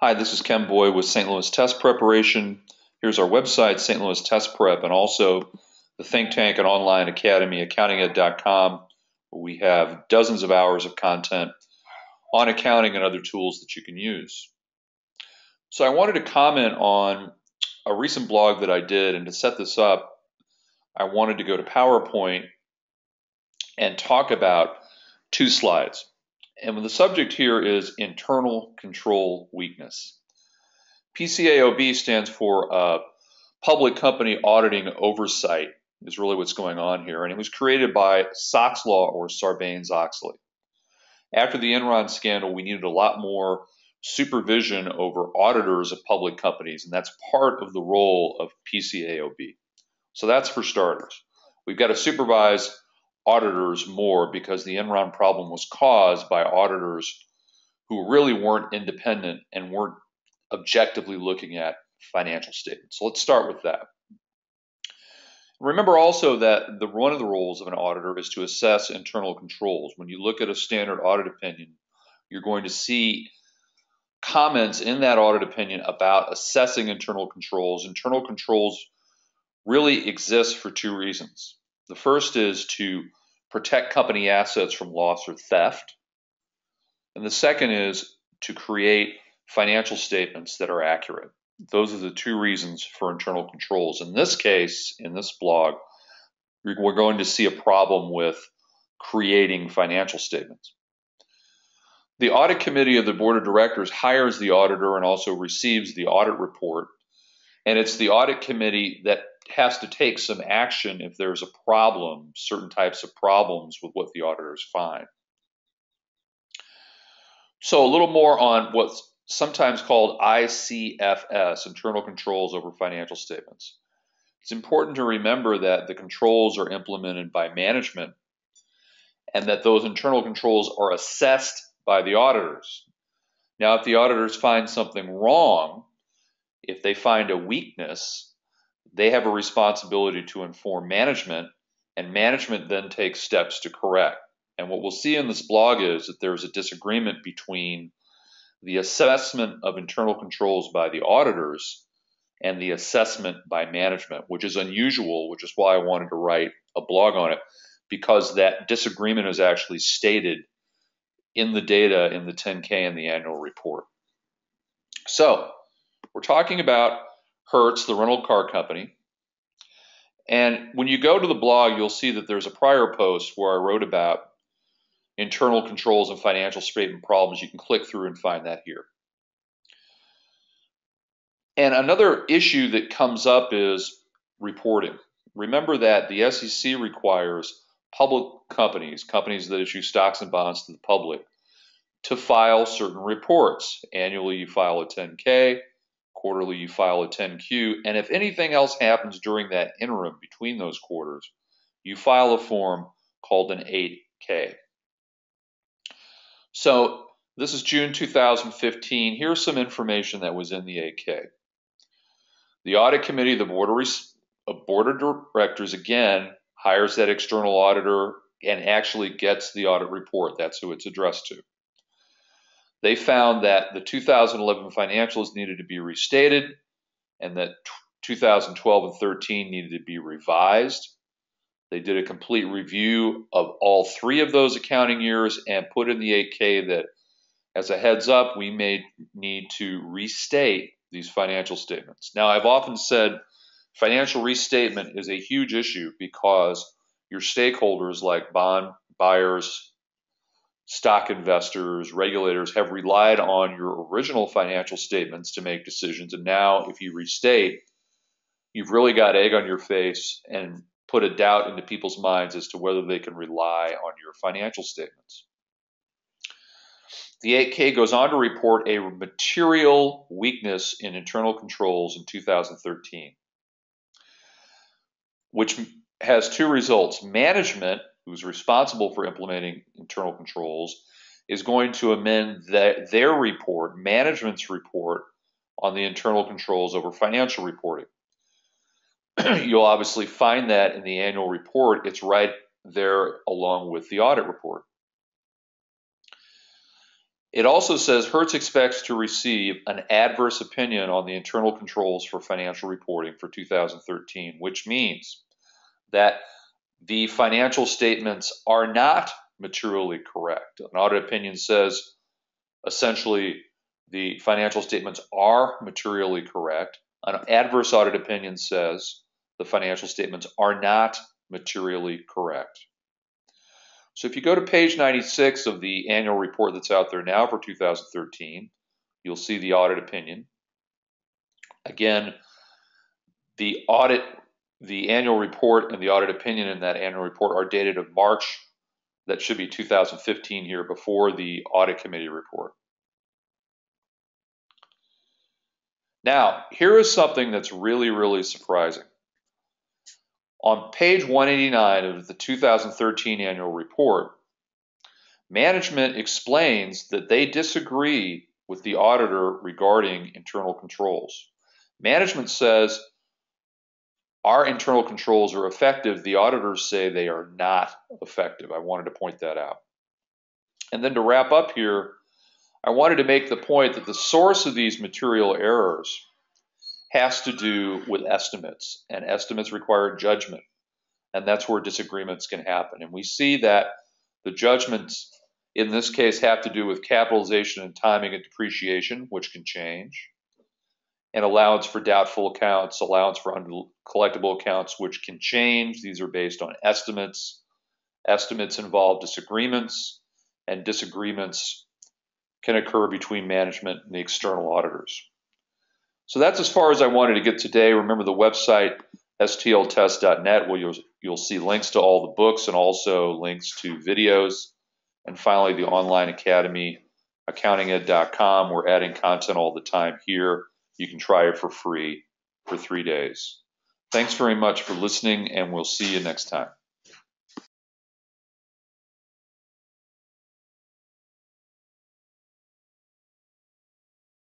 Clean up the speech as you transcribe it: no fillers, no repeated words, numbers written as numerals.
Hi, this is Ken Boyd with St. Louis Test Preparation. Here's our website, St. Louis Test Prep, and also the think tank and online academy, accountinged.com, where we have dozens of hours of content on accounting and other tools that you can use. So I wanted to comment on a recent blog that I did, and to set this up, I wanted to go to PowerPoint and talk about two slides. And the subject here is internal control weakness. PCAOB stands for Public Company Auditing Oversight, is really what's going on here. And it was created by Sox Law or Sarbanes-Oxley. After the Enron scandal, we needed a lot more supervision over auditors of public companies, and that's part of the role of PCAOB. So that's for starters. We've got to supervise auditors more because the Enron problem was caused by auditors who really weren't independent and weren't objectively looking at financial statements. So let's start with that. Remember also that one of the roles of an auditor is to assess internal controls. When you look at a standard audit opinion, you're going to see comments in that audit opinion about assessing internal controls. Internal controls really exist for two reasons. The first is to protect company assets from loss or theft. And the second is to create financial statements that are accurate. Those are the two reasons for internal controls. In this case, in this blog, we're going to see a problem with creating financial statements. The audit committee of the board of directors hires the auditor and also receives the audit report. And it's the audit committee that has to take some action if there's a problem, certain types of problems with what the auditors find. So a little more on what's sometimes called ICFS, internal controls over financial statements. It's important to remember that the controls are implemented by management and that those internal controls are assessed by the auditors. Now, if the auditors find something wrong, if they find a weakness, they have a responsibility to inform management, and management then takes steps to correct. And what we'll see in this blog is that there's a disagreement between the assessment of internal controls by the auditors and the assessment by management, which is unusual, which is why I wanted to write a blog on it, because that disagreement is actually stated in the data in the 10K and the annual report. So we're talking about Hertz, the rental car company. And when you go to the blog, you'll see that there's a prior post where I wrote about internal controls and financial statement problems. You can click through and find that here. And another issue that comes up is reporting. Remember that the SEC requires public companies, companies that issue stocks and bonds to the public, to file certain reports. Annually, you file a 10K. Quarterly, you file a 10Q. And if anything else happens during that interim between those quarters, you file a form called an 8K. So this is June 2015. Here's some information that was in the 8K. The audit committee of the board of directors, again, hires that external auditor and actually gets the audit report. That's who it's addressed to. They found that the 2011 financials needed to be restated and that 2012 and 13 needed to be revised. They did a complete review of all three of those accounting years and put in the 8K that, as a heads up, we may need to restate these financial statements. Now, I've often said financial restatement is a huge issue because your stakeholders like bond buyers, stock investors, regulators have relied on your original financial statements to make decisions. And now if you restate, you've really got egg on your face and put a doubt into people's minds as to whether they can rely on your financial statements. The 8K goes on to report a material weakness in internal controls in 2013, which has two results. Management, who's responsible for implementing internal controls, is going to amend their report, management's report, on the internal controls over financial reporting. You'll obviously find that in the annual report. It's right there along with the audit report. It also says Hertz expects to receive an adverse opinion on the internal controls for financial reporting for 2013, which means that the financial statements are not materially correct. An audit opinion says essentially the financial statements are materially correct. An adverse audit opinion says the financial statements are not materially correct. So if you go to page 96 of the annual report that's out there now for 2013, you'll see the audit opinion. Again, the annual report and the audit opinion in that annual report are dated of March. That should be 2015 here, before the audit committee report. Now, here is something that's really, really surprising. On page 189 of the 2013 annual report, management explains that they disagree with the auditor regarding internal controls. Management says our internal controls are effective. The auditors say they are not effective. I wanted to point that out. And then to wrap up here, I wanted to make the point that the source of these material errors has to do with estimates, and estimates require judgment, and that's where disagreements can happen. And we see that the judgments in this case have to do with capitalization and timing and depreciation, which can change, and allowance for doubtful accounts, allowance for uncollectible accounts, which can change. These are based on estimates. Estimates involve disagreements, and disagreements can occur between management and the external auditors. So that's as far as I wanted to get today. Remember the website, stltest.net, where you'll see links to all the books and also links to videos. And finally, the online academy, accountinged.com. We're adding content all the time here. You can try it for free for 3 days. Thanks very much for listening, and we'll see you next time.